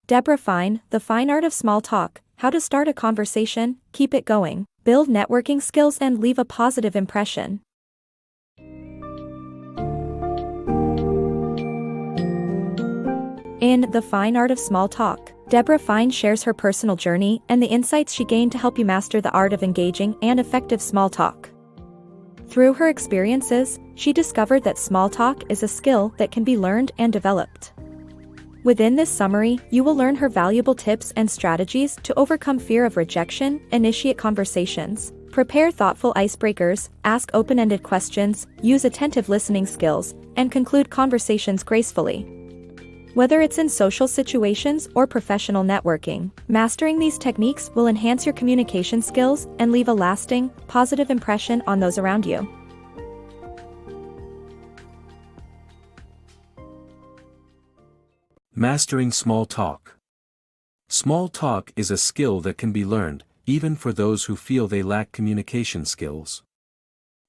Debra Fine, The Fine Art of Small Talk, How to Start a Conversation, Keep It Going, Build Networking Skills and Leave a Positive Impression. In The Fine Art of Small Talk, Debra Fine shares her personal journey and the insights she gained to help you master the art of engaging and effective small talk. Through her experiences, she discovered that small talk is a skill that can be learned and developed. Within this summary, you will learn her valuable tips and strategies to overcome fear of rejection, initiate conversations, prepare thoughtful icebreakers, ask open-ended questions, use attentive listening skills, and conclude conversations gracefully. Whether it's in social situations or professional networking, mastering these techniques will enhance your communication skills and leave a lasting, positive impression on those around you. Mastering small talk. Small talk is a skill that can be learned, even for those who feel they lack communication skills.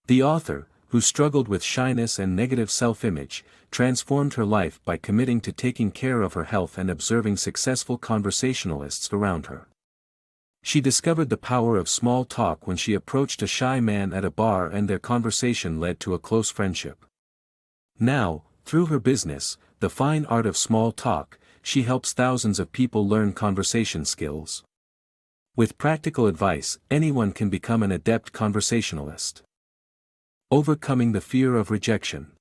The author, who struggled with shyness and negative self-image, transformed her life by committing to taking care of her health and observing successful conversationalists around her. She discovered the power of small talk when she approached a shy man at a bar, and their conversation led to a close friendship. Now, through her business, The Fine Art of Small Talk, she helps thousands of people learn conversation skills. With practical advice, anyone can become an adept conversationalist. Overcoming the fear of rejection.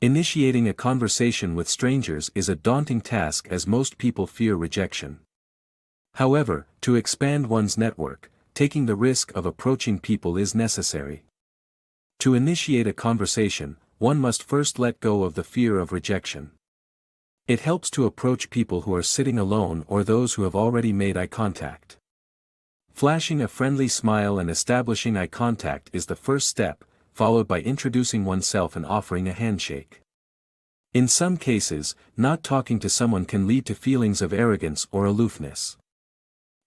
Initiating a conversation with strangers is a daunting task, as most people fear rejection. However, to expand one's network, taking the risk of approaching people is necessary. To initiate a conversation, one must first let go of the fear of rejection. It helps to approach people who are sitting alone or those who have already made eye contact. Flashing a friendly smile and establishing eye contact is the first step, followed by introducing oneself and offering a handshake. In some cases, not talking to someone can lead to feelings of arrogance or aloofness.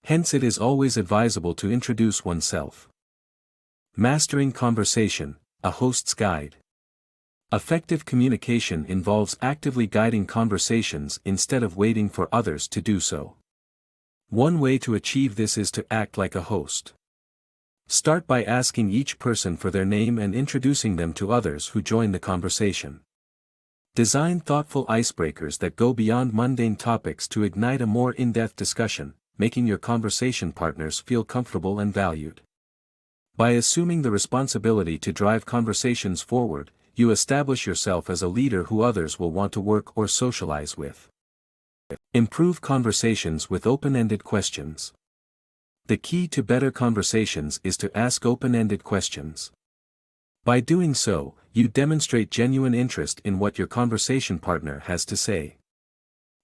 Hence, it is always advisable to introduce oneself. Mastering conversation, a host's guide. Effective communication involves actively guiding conversations instead of waiting for others to do so. One way to achieve this is to act like a host. Start by asking each person for their name and introducing them to others who join the conversation. Design thoughtful icebreakers that go beyond mundane topics to ignite a more in-depth discussion, making your conversation partners feel comfortable and valued. By assuming the responsibility to drive conversations forward, you establish yourself as a leader who others will want to work or socialize with. Improve conversations with open-ended questions. The key to better conversations is to ask open-ended questions. By doing so, you demonstrate genuine interest in what your conversation partner has to say.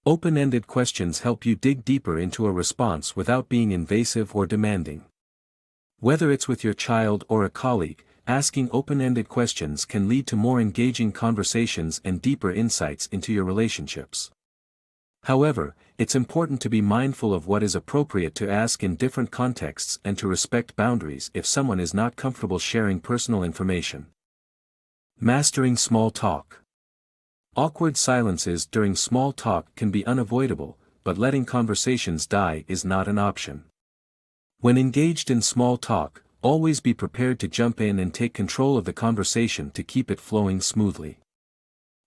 Open-ended questions help you dig deeper into a response without being invasive or demanding. Whether it's with your child or a colleague, asking open-ended questions can lead to more engaging conversations and deeper insights into your relationships. However, it's important to be mindful of what is appropriate to ask in different contexts and to respect boundaries if someone is not comfortable sharing personal information. Mastering small talk. Awkward silences during small talk can be unavoidable, but letting conversations die is not an option. When engaged in small talk, always be prepared to jump in and take control of the conversation to keep it flowing smoothly.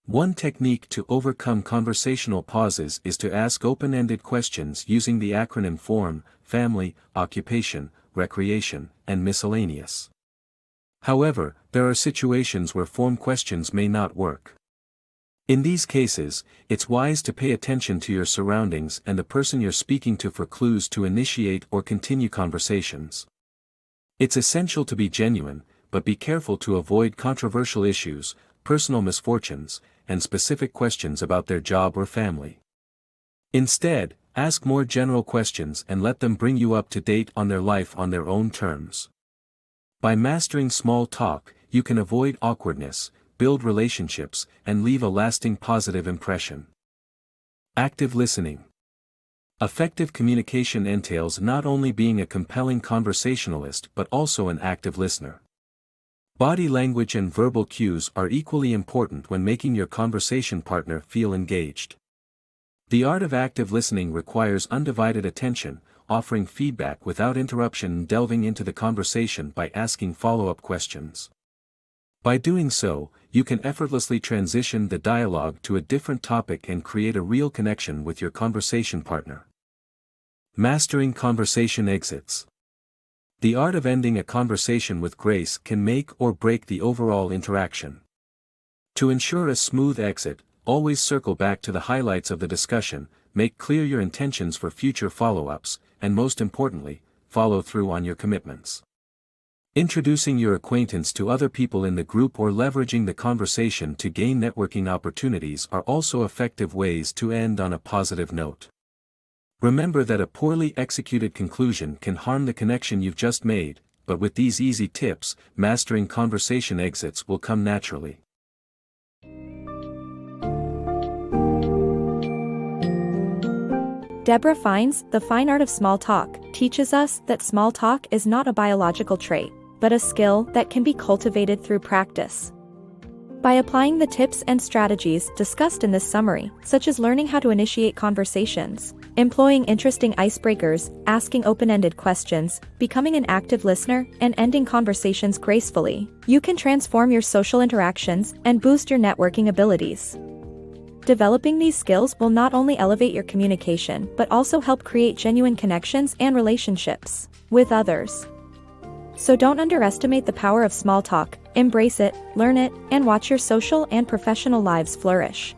One technique to overcome conversational pauses is to ask open-ended questions using the acronym FORM: family, occupation, recreation, and miscellaneous. However, there are situations where form questions may not work. In these cases, it's wise to pay attention to your surroundings and the person you're speaking to for clues to initiate or continue conversations. It's essential to be genuine, but be careful to avoid controversial issues, personal misfortunes, and specific questions about their job or family. Instead, ask more general questions and let them bring you up to date on their life on their own terms. By mastering small talk, you can avoid awkwardness, build relationships, and leave a lasting positive impression. Active listening. Effective communication entails not only being a compelling conversationalist but also an active listener. Body language and verbal cues are equally important when making your conversation partner feel engaged. The art of active listening requires undivided attention, offering feedback without interruption and delving into the conversation by asking follow-up questions. By doing so, you can effortlessly transition the dialogue to a different topic and create a real connection with your conversation partner. Mastering conversation exits. The art of ending a conversation with grace can make or break the overall interaction. To ensure a smooth exit, always circle back to the highlights of the discussion, make clear your intentions for future follow-ups, and most importantly, follow through on your commitments. Introducing your acquaintance to other people in the group or leveraging the conversation to gain networking opportunities are also effective ways to end on a positive note. Remember that a poorly executed conclusion can harm the connection you've just made, but with these easy tips, mastering conversation exits will come naturally. Debra Fine's The Fine Art of Small Talk teaches us that small talk is not a biological trait, but a skill that can be cultivated through practice. By applying the tips and strategies discussed in this summary, such as learning how to initiate conversations, employing interesting icebreakers, asking open-ended questions, becoming an active listener, and ending conversations gracefully, you can transform your social interactions and boost your networking abilities. Developing these skills will not only elevate your communication but also help create genuine connections and relationships with others. So don't underestimate the power of small talk, embrace it, learn it, and watch your social and professional lives flourish.